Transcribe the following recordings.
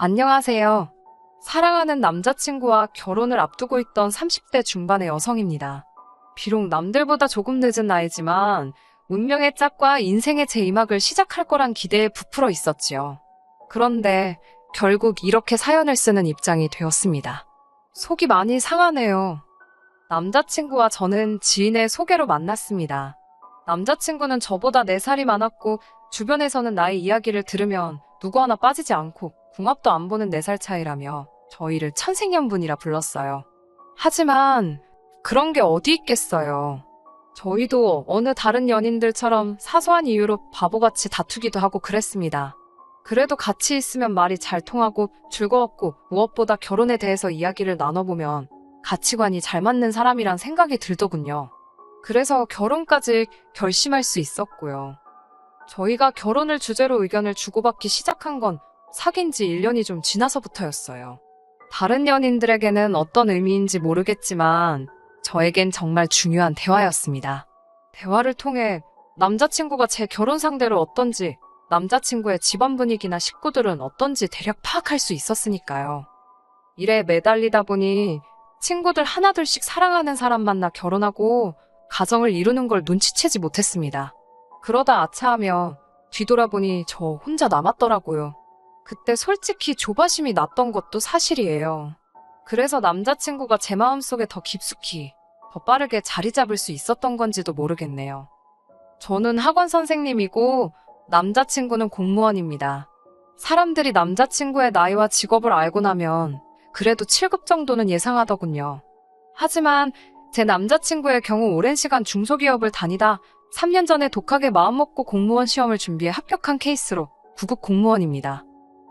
안녕하세요. 사랑하는 남자친구와 결혼을 앞두고 있던 30대 중반의 여성입니다. 비록 남들보다 조금 늦은 나이지만 운명의 짝과 인생의 제2막을 시작할 거란 기대에 부풀어 있었지요. 그런데 결국 이렇게 사연을 쓰는 입장이 되었습니다. 속이 많이 상하네요. 남자친구와 저는 지인의 소개로 만났습니다. 남자친구는 저보다 4살이 많았고 주변에서는 나의 이야기를 들으면 누구 하나 빠지지 않고 궁합도 안 보는 4살 차이라며 저희를 천생연분이라 불렀어요. 하지만 그런 게 어디 있겠어요. 저희도 어느 다른 연인들처럼 사소한 이유로 바보같이 다투기도 하고 그랬습니다. 그래도 같이 있으면 말이 잘 통하고 즐거웠고 무엇보다 결혼에 대해서 이야기를 나눠보면 가치관이 잘 맞는 사람이란 생각이 들더군요. 그래서 결혼까지 결심할 수 있었고요. 저희가 결혼을 주제로 의견을 주고받기 시작한 건 사귄 지 1년이 좀 지나서부터였어요. 다른 연인들에게는 어떤 의미인지 모르겠지만 저에겐 정말 중요한 대화였습니다. 대화를 통해 남자친구가 제 결혼 상대를 어떤지, 남자친구의 집안 분위기나 식구들은 어떤지 대략 파악할 수 있었으니까요. 일에 매달리다 보니 친구들 하나둘씩 사랑하는 사람 만나 결혼하고 가정을 이루는 걸 눈치채지 못했습니다. 그러다 아차하며 뒤돌아보니 저 혼자 남았더라고요. 그때 솔직히 조바심이 났던 것도 사실이에요. 그래서 남자친구가 제 마음속에 더 깊숙이, 더 빠르게 자리 잡을 수 있었던 건지도 모르겠네요. 저는 학원 선생님이고 남자친구는 공무원입니다. 사람들이 남자친구의 나이와 직업을 알고 나면 그래도 7급 정도는 예상하더군요. 하지만 제 남자친구의 경우 오랜 시간 중소기업을 다니다 3년 전에 독하게 마음먹고 공무원 시험을 준비해 합격한 케이스로 9급 공무원입니다.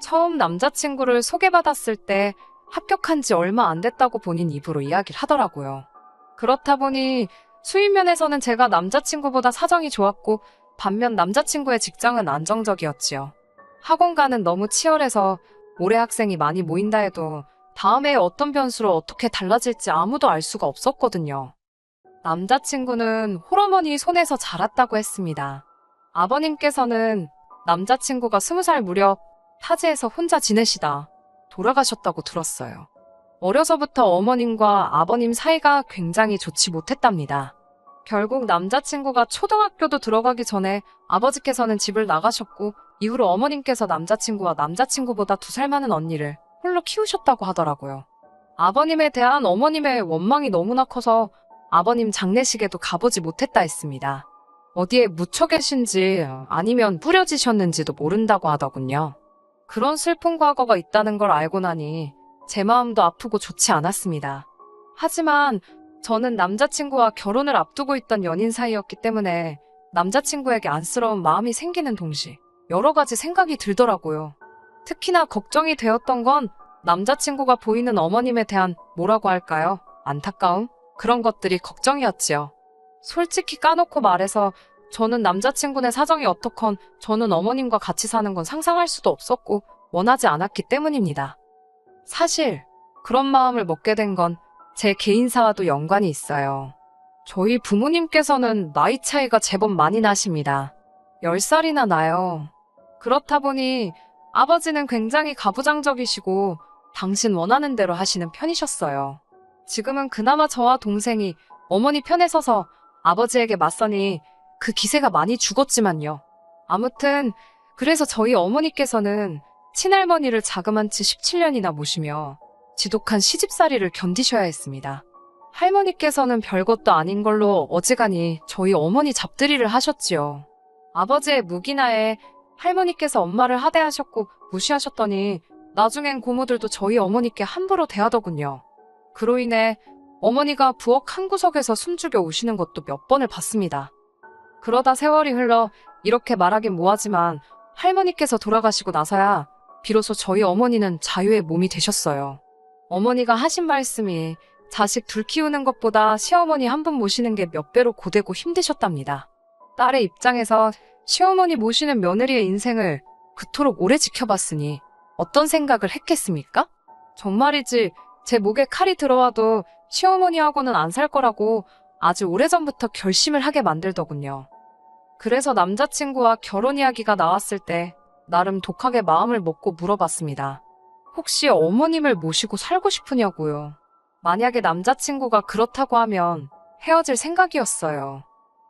처음 남자친구를 소개받았을 때 합격한 지 얼마 안 됐다고 본인 입으로 이야기를 하더라고요. 그렇다 보니 수입면에서는 제가 남자친구보다 사정이 좋았고 반면 남자친구의 직장은 안정적이었지요. 학원가는 너무 치열해서 올해 학생이 많이 모인다 해도 다음 해에 어떤 변수로 어떻게 달라질지 아무도 알 수가 없었거든요. 남자친구는 홀어머니 손에서 자랐다고 했습니다. 아버님께서는 남자친구가 20살 무렵 타지에서 혼자 지내시다 돌아가셨다고 들었어요. 어려서부터 어머님과 아버님 사이가 굉장히 좋지 못했답니다. 결국 남자친구가 초등학교도 들어가기 전에 아버지께서는 집을 나가셨고 이후로 어머님께서 남자친구와 남자친구보다 2살 많은 언니를 홀로 키우셨다고 하더라고요. 아버님에 대한 어머님의 원망이 너무나 커서 아버님 장례식에도 가보지 못했다 했습니다. 어디에 묻혀 계신지 아니면 뿌려지셨는지도 모른다고 하더군요. 그런 슬픈 과거가 있다는 걸 알고 나니 제 마음도 아프고 좋지 않았습니다. 하지만 저는 남자친구와 결혼을 앞두고 있던 연인 사이였기 때문에 남자친구에게 안쓰러운 마음이 생기는 동시에 여러 가지 생각이 들더라고요. 특히나 걱정이 되었던 건 남자친구가 보이는 어머님에 대한 뭐라고 할까요? 안타까움? 그런 것들이 걱정이었지요. 솔직히 까놓고 말해서 저는 남자친구네 사정이 어떻건 저는 어머님과 같이 사는 건 상상할 수도 없었고 원하지 않았기 때문입니다. 사실 그런 마음을 먹게 된 건 제 개인사와도 연관이 있어요. 저희 부모님께서는 나이 차이가 제법 많이 나십니다. 10살이나 나요. 그렇다 보니 아버지는 굉장히 가부장적이시고 당신 원하는 대로 하시는 편이셨어요. 지금은 그나마 저와 동생이 어머니 편에 서서 아버지에게 맞서니 그 기세가 많이 죽었지만요. 아무튼 그래서 저희 어머니께서는 친할머니를 자그만치 17년이나 모시며 지독한 시집살이를 견디셔야 했습니다. 할머니께서는 별것도 아닌 걸로 어지간히 저희 어머니 잡들이를 하셨지요. 아버지의 무기나에 할머니께서 엄마를 하대하셨고 무시하셨더니 나중엔 고모들도 저희 어머니께 함부로 대하더군요. 그로 인해 어머니가 부엌 한 구석에서 숨죽여 우시는 것도 몇 번을 봤습니다. 그러다 세월이 흘러 이렇게 말하긴 뭐하지만 할머니께서 돌아가시고 나서야 비로소 저희 어머니는 자유의 몸이 되셨어요. 어머니가 하신 말씀이 자식 둘 키우는 것보다 시어머니 한 분 모시는 게 몇 배로 고되고 힘드셨답니다. 딸의 입장에서 시어머니 모시는 며느리의 인생을 그토록 오래 지켜봤으니 어떤 생각을 했겠습니까? 정말이지 제 목에 칼이 들어와도 시어머니하고는 안 살 거라고 아주 오래전부터 결심을 하게 만들더군요. 그래서 남자친구와 결혼 이야기가 나왔을 때 나름 독하게 마음을 먹고 물어봤습니다. 혹시 어머님을 모시고 살고 싶으냐고요. 만약에 남자친구가 그렇다고 하면 헤어질 생각이었어요.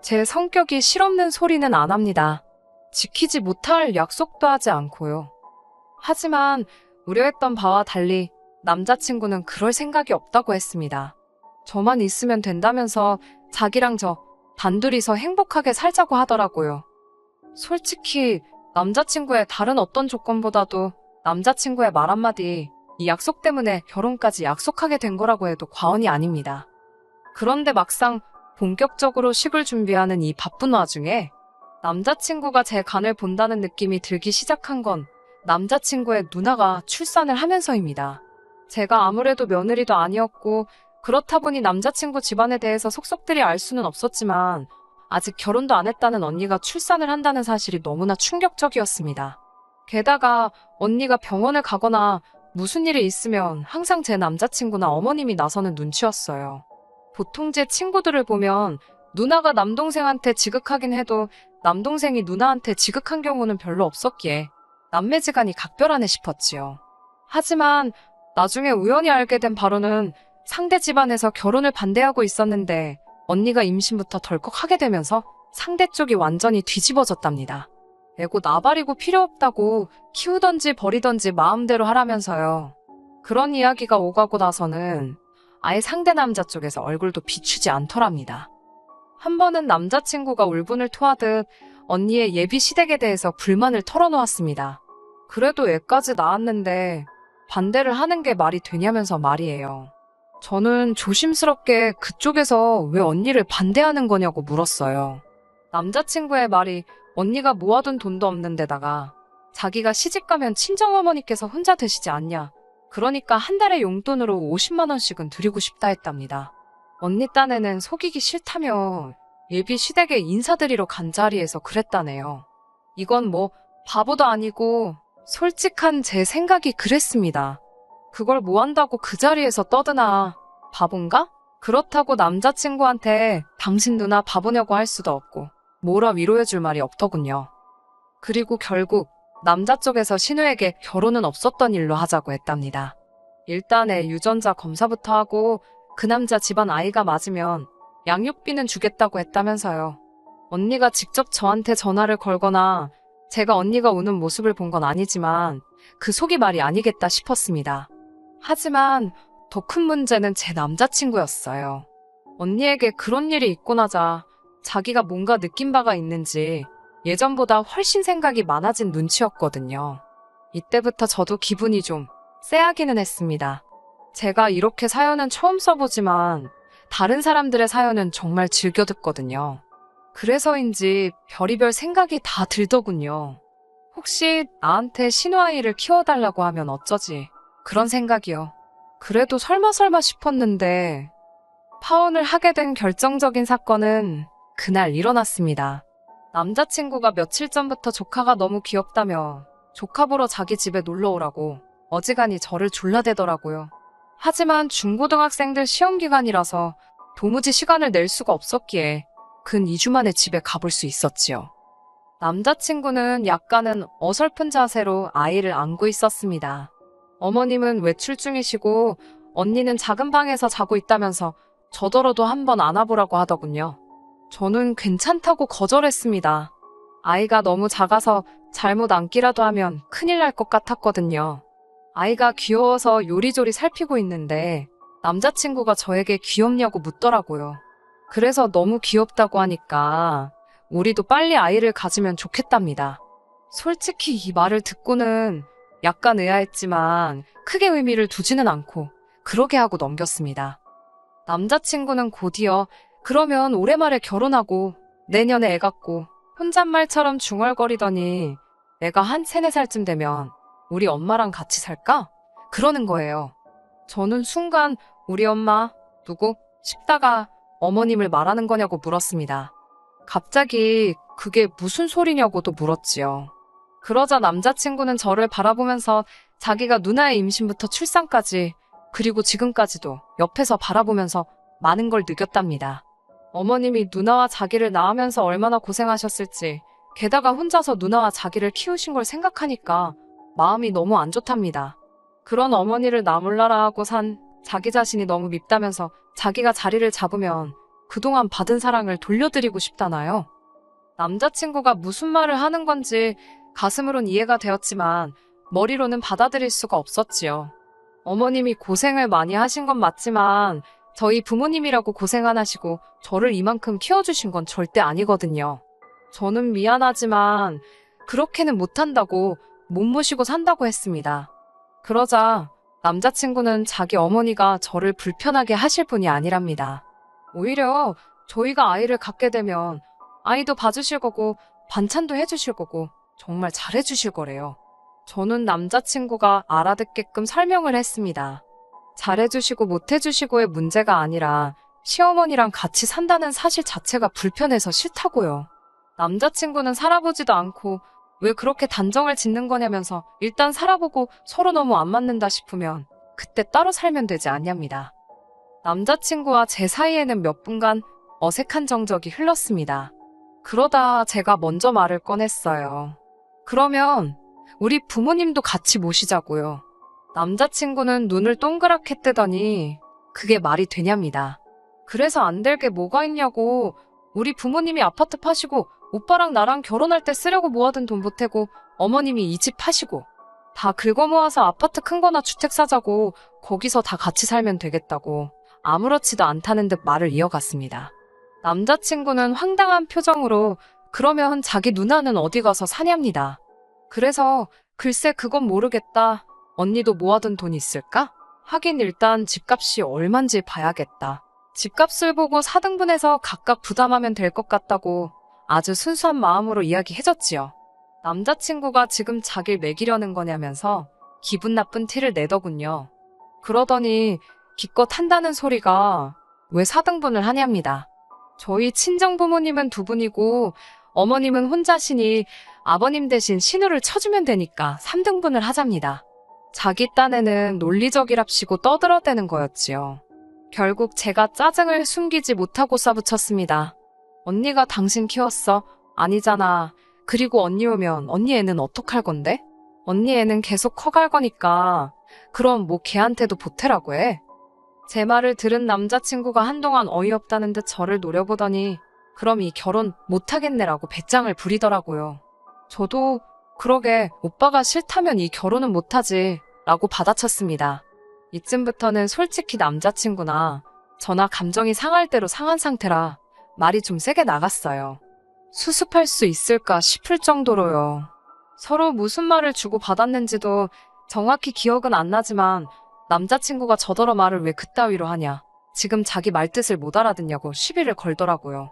제 성격이 실없는 소리는 안 합니다. 지키지 못할 약속도 하지 않고요. 하지만 우려했던 바와 달리 남자친구는 그럴 생각이 없다고 했습니다. 저만 있으면 된다면서 자기랑 저 단둘이서 행복하게 살자고 하더라고요. 솔직히 남자친구의 다른 어떤 조건보다도 남자친구의 말 한마디, 이 약속 때문에 결혼까지 약속하게 된 거라고 해도 과언이 아닙니다. 그런데 막상 본격적으로 식을 준비하는 이 바쁜 와중에 남자친구가 제 간을 본다는 느낌이 들기 시작한 건 남자친구의 누나가 출산을 하면서입니다. 제가 아무래도 며느리도 아니었고 그렇다 보니 남자친구 집안에 대해서 속속들이 알 수는 없었지만 아직 결혼도 안 했다는 언니가 출산을 한다는 사실이 너무나 충격적이었습니다. 게다가 언니가 병원을 가거나 무슨 일이 있으면 항상 제 남자친구나 어머님이 나서는 눈치였어요. 보통 제 친구들을 보면 누나가 남동생한테 지극하긴 해도 남동생이 누나한테 지극한 경우는 별로 없었기에 남매지간이 각별하네 싶었지요. 하지만 나중에 우연히 알게 된 바로는 상대 집안에서 결혼을 반대하고 있었는데 언니가 임신부터 덜컥 하게 되면서 상대 쪽이 완전히 뒤집어졌답니다. 애고 나발이고 필요 없다고 키우던지 버리던지 마음대로 하라면서요. 그런 이야기가 오가고 나서는 아예 상대 남자 쪽에서 얼굴도 비추지 않더랍니다. 한 번은 남자친구가 울분을 토하듯 언니의 예비 시댁에 대해서 불만을 털어놓았습니다. 그래도 애까지 낳았는데 반대를 하는 게 말이 되냐면서 말이에요. 저는 조심스럽게 그쪽에서 왜 언니를 반대하는 거냐고 물었어요. 남자친구의 말이 언니가 모아둔 돈도 없는 데다가 자기가 시집가면 친정어머니께서 혼자 드시지 않냐. 그러니까 한 달에 용돈으로 50만 원씩은 드리고 싶다 했답니다. 언니 딴에는 속이기 싫다며 예비 시댁에 인사드리러 간 자리에서 그랬다네요. 이건 뭐 바보도 아니고 솔직한 제 생각이 그랬습니다. 그걸 뭐 한다고 그 자리에서 떠드나. 바본가? 그렇다고 남자친구한테 당신 누나 바보냐고 할 수도 없고 뭐라 위로해줄 말이 없더군요. 그리고 결국 남자 쪽에서 신우에게 결혼은 없었던 일로 하자고 했답니다. 일단에 유전자 검사부터 하고 그 남자 집안 아이가 맞으면 양육비는 주겠다고 했다면서요. 언니가 직접 저한테 전화를 걸거나 제가 언니가 우는 모습을 본 건 아니지만 그 속이 말이 아니겠다 싶었습니다. 하지만 더 큰 문제는 제 남자친구였어요. 언니에게 그런 일이 있고 나자 자기가 뭔가 느낀 바가 있는지 예전보다 훨씬 생각이 많아진 눈치였거든요. 이때부터 저도 기분이 좀 쎄하기는 했습니다. 제가 이렇게 사연은 처음 써보지만 다른 사람들의 사연은 정말 즐겨 듣거든요. 그래서인지 별의별 생각이 다 들더군요. 혹시 나한테 신우아이를 키워달라고 하면 어쩌지? 그런 생각이요. 그래도 설마 싶었는데 파혼을 하게 된 결정적인 사건은 그날 일어났습니다. 남자친구가 며칠 전부터 조카가 너무 귀엽다며 조카 보러 자기 집에 놀러 오라고 어지간히 저를 졸라대더라고요. 하지만 중고등학생들 시험 기간이라서 도무지 시간을 낼 수가 없었기에 근 2주 만에 집에 가볼 수 있었지요. 남자친구는 약간은 어설픈 자세로 아이를 안고 있었습니다. 어머님은 외출 중이시고 언니는 작은 방에서 자고 있다면서 저더러도 한번 안아보라고 하더군요. 저는 괜찮다고 거절했습니다. 아이가 너무 작아서 잘못 안기라도 하면 큰일 날 것 같았거든요. 아이가 귀여워서 요리조리 살피고 있는데 남자친구가 저에게 귀엽냐고 묻더라고요. 그래서 너무 귀엽다고 하니까 우리도 빨리 아이를 가지면 좋겠답니다. 솔직히 이 말을 듣고는 약간 의아했지만 크게 의미를 두지는 않고 그러게 하고 넘겼습니다. 남자친구는 곧이어 그러면 올해 말에 결혼하고 내년에 애 갖고 혼잣말처럼 중얼거리더니 내가 한 3, 4살쯤 되면 우리 엄마랑 같이 살까? 그러는 거예요. 저는 순간 우리 엄마 누구? 싶다가 어머님을 말하는 거냐고 물었습니다. 갑자기 그게 무슨 소리냐고도 물었지요. 그러자 남자친구는 저를 바라보면서 자기가 누나의 임신부터 출산까지 그리고 지금까지도 옆에서 바라보면서 많은 걸 느꼈답니다. 어머님이 누나와 자기를 낳으면서 얼마나 고생하셨을지 게다가 혼자서 누나와 자기를 키우신 걸 생각하니까 마음이 너무 안 좋답니다. 그런 어머니를 나 몰라라 하고 산 자기 자신이 너무 밉다면서 자기가 자리를 잡으면 그동안 받은 사랑을 돌려드리고 싶다나요? 남자친구가 무슨 말을 하는 건지 가슴으론 이해가 되었지만 머리로는 받아들일 수가 없었지요. 어머님이 고생을 많이 하신 건 맞지만 저희 부모님이라고 고생 안 하시고 저를 이만큼 키워주신 건 절대 아니거든요. 저는 미안하지만 그렇게는 못한다고 못 모시고 산다고 했습니다. 그러자 남자친구는 자기 어머니가 저를 불편하게 하실 분이 아니랍니다. 오히려 저희가 아이를 갖게 되면 아이도 봐주실 거고 반찬도 해주실 거고 정말 잘해주실 거래요. 저는 남자친구가 알아듣게끔 설명을 했습니다. 잘해주시고 못해주시고의 문제가 아니라 시어머니랑 같이 산다는 사실 자체가 불편해서 싫다고요. 남자친구는 살아보지도 않고 왜 그렇게 단정을 짓는 거냐면서 일단 살아보고 서로 너무 안 맞는다 싶으면 그때 따로 살면 되지 않냐입니다. 남자친구와 제 사이에는 몇 분간 어색한 정적이 흘렀습니다. 그러다 제가 먼저 말을 꺼냈어요. 그러면 우리 부모님도 같이 모시자고요. 남자친구는 눈을 동그랗게 뜨더니 그게 말이 되냐입니다. 그래서 안 될 게 뭐가 있냐고. 우리 부모님이 아파트 파시고 오빠랑 나랑 결혼할 때 쓰려고 모아둔 돈 보태고 어머님이 이 집 파시고 다 긁어 모아서 아파트 큰 거나 주택 사자고 거기서 다 같이 살면 되겠다고 아무렇지도 않다는 듯 말을 이어갔습니다. 남자친구는 황당한 표정으로 그러면 자기 누나는 어디 가서 사냐입니다. 그래서 글쎄 그건 모르겠다. 언니도 모아둔 돈 있을까? 하긴 일단 집값이 얼만지 봐야겠다. 집값을 보고 4등분해서 각각 부담하면 될 것 같다고 아주 순수한 마음으로 이야기해줬지요. 남자친구가 지금 자길 매기려는 거냐면서 기분 나쁜 티를 내더군요. 그러더니 기껏 한다는 소리가 왜 4등분을 하냐입니다. 저희 친정부모님은 두 분이고 어머님은 혼자시니 아버님 대신 신우를 쳐주면 되니까 3등분을 하잡니다. 자기 딴에는 논리적이랍시고 떠들어대는 거였지요. 결국 제가 짜증을 숨기지 못하고 쏴붙였습니다. 언니가 당신 키웠어? 아니잖아. 그리고 언니 오면 언니 애는 어떡할 건데? 언니 애는 계속 커갈 거니까 그럼 뭐 걔한테도 보태라고 해. 제 말을 들은 남자친구가 한동안 어이없다는 듯 저를 노려보더니 그럼 이 결혼 못하겠네라고 배짱을 부리더라고요. 저도 그러게 오빠가 싫다면 이 결혼은 못하지 라고 받아쳤습니다. 이쯤부터는 솔직히 남자친구나 저나 감정이 상할 대로 상한 상태라 말이 좀 세게 나갔어요. 수습할 수 있을까 싶을 정도로요. 서로 무슨 말을 주고받았는지도 정확히 기억은 안 나지만 남자친구가 저더러 말을 왜 그따위로 하냐. 지금 자기 말뜻을 못 알아듣냐고 시비를 걸더라고요.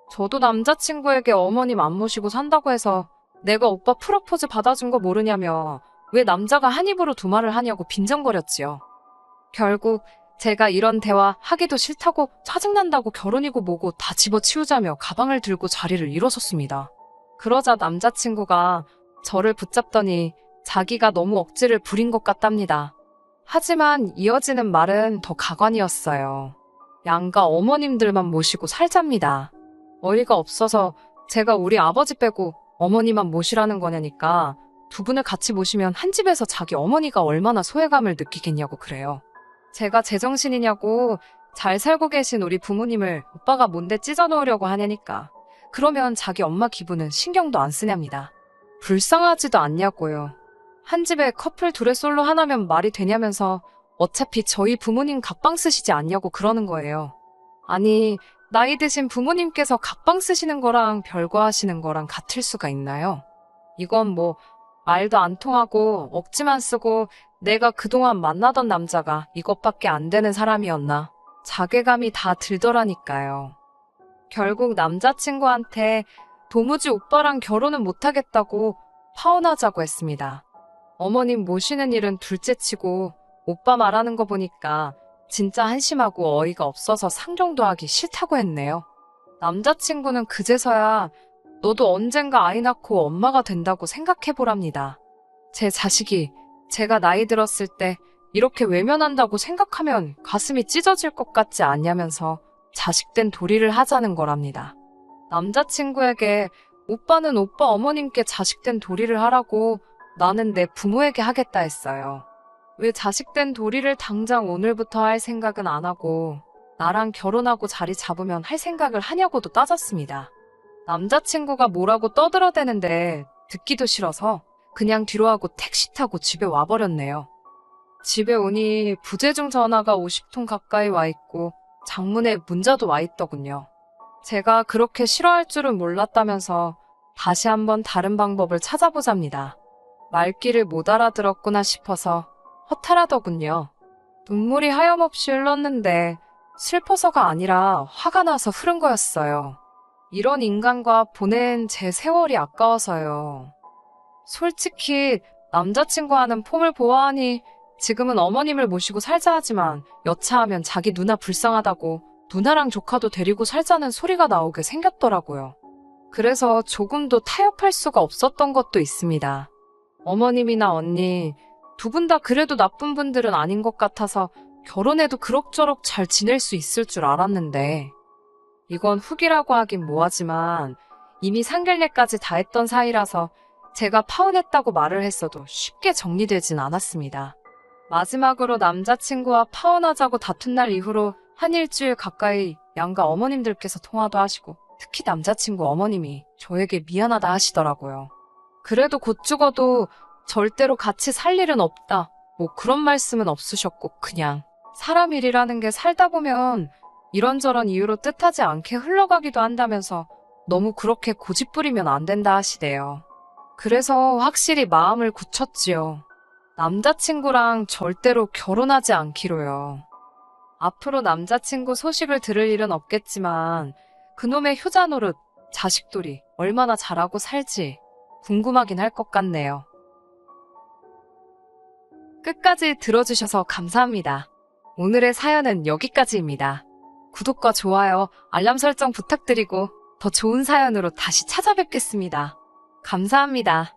저도 남자친구에게 어머님 안 모시고 산다고 해서 내가 오빠 프로포즈 받아준 거 모르냐며 왜 남자가 한 입으로 두 말을 하냐고 빈정거렸지요. 결국 제가 이런 대화 하기도 싫다고 짜증난다고 결혼이고 뭐고 다 집어치우자며 가방을 들고 자리를 일어섰습니다. 그러자 남자친구가 저를 붙잡더니 자기가 너무 억지를 부린 것 같답니다. 하지만 이어지는 말은 더 가관이었어요. 양가 어머님들만 모시고 살잡니다. 어이가 없어서 제가 우리 아버지 빼고 어머니만 모시라는 거냐니까 두 분을 같이 모시면 한 집에서 자기 어머니가 얼마나 소외감을 느끼겠냐고 그래요. 제가 제정신이냐고 잘 살고 계신 우리 부모님을 오빠가 뭔데 찢어놓으려고 하냐니까 그러면 자기 엄마 기분은 신경도 안 쓰냐입니다. 불쌍하지도 않냐고요. 한 집에 커플 둘의 솔로 하나면 말이 되냐면서 어차피 저희 부모님 각방 쓰시지 않냐고 그러는 거예요. 아니 나이 드신 부모님께서 각방 쓰시는 거랑 별거 하시는 거랑 같을 수가 있나요? 이건 뭐 말도 안 통하고 억지만 쓰고 내가 그동안 만나던 남자가 이것밖에 안 되는 사람이었나 자괴감이 다 들더라니까요. 결국 남자친구한테 도무지 오빠랑 결혼은 못하겠다고 파혼하자고 했습니다. 어머님 모시는 일은 둘째치고 오빠 말하는 거 보니까 진짜 한심하고 어이가 없어서 상종도 하기 싫다고 했네요. 남자친구는 그제서야 너도 언젠가 아이 낳고 엄마가 된다고 생각해보랍니다. 제 자식이 제가 나이 들었을 때 이렇게 외면한다고 생각하면 가슴이 찢어질 것 같지 않냐면서 자식된 도리를 하자는 거랍니다. 남자친구에게 오빠는 오빠 어머님께 자식된 도리를 하라고 나는 내 부모에게 하겠다 했어요. 왜 자식된 도리를 당장 오늘부터 할 생각은 안 하고 나랑 결혼하고 자리 잡으면 할 생각을 하냐고도 따졌습니다. 남자친구가 뭐라고 떠들어대는데 듣기도 싫어서 그냥 뒤로 하고 택시 타고 집에 와버렸네요. 집에 오니 부재중 전화가 50통 가까이 와 있고 장문에 문자도 와 있더군요. 제가 그렇게 싫어할 줄은 몰랐다면서 다시 한번 다른 방법을 찾아보잡니다. 말귀를 못 알아들었구나 싶어서 허탈하더군요. 눈물이 하염없이 흘렀는데 슬퍼서가 아니라 화가 나서 흐른 거였어요. 이런 인간과 보낸 제 세월이 아까워서요. 솔직히 남자친구와는 폼을 보아하니 지금은 어머님을 모시고 살자 하지만 여차하면 자기 누나 불쌍하다고 누나랑 조카도 데리고 살자는 소리가 나오게 생겼더라고요. 그래서 조금도 타협할 수가 없었던 것도 있습니다. 어머님이나 언니 두 분 다 그래도 나쁜 분들은 아닌 것 같아서 결혼해도 그럭저럭 잘 지낼 수 있을 줄 알았는데 이건 후기라고 하긴 뭐하지만 이미 상견례까지 다 했던 사이라서 제가 파혼했다고 말을 했어도 쉽게 정리되진 않았습니다. 마지막으로 남자친구와 파혼하자고 다툰 날 이후로 한 일주일 가까이 양가 어머님들께서 통화도 하시고 특히 남자친구 어머님이 저에게 미안하다 하시더라고요. 그래도 곧 죽어도 절대로 같이 살 일은 없다. 뭐 그런 말씀은 없으셨고 그냥 사람 일이라는 게 살다 보면 이런저런 이유로 뜻하지 않게 흘러가기도 한다면서 너무 그렇게 고집부리면 안 된다 하시대요. 그래서 확실히 마음을 굳혔지요. 남자친구랑 절대로 결혼하지 않기로요. 앞으로 남자친구 소식을 들을 일은 없겠지만 그놈의 효자 노릇, 자식돌이 얼마나 잘하고 살지 궁금하긴 할 것 같네요. 끝까지 들어주셔서 감사합니다. 오늘의 사연은 여기까지입니다. 구독과 좋아요, 알람 설정 부탁드리고 더 좋은 사연으로 다시 찾아뵙겠습니다. 감사합니다.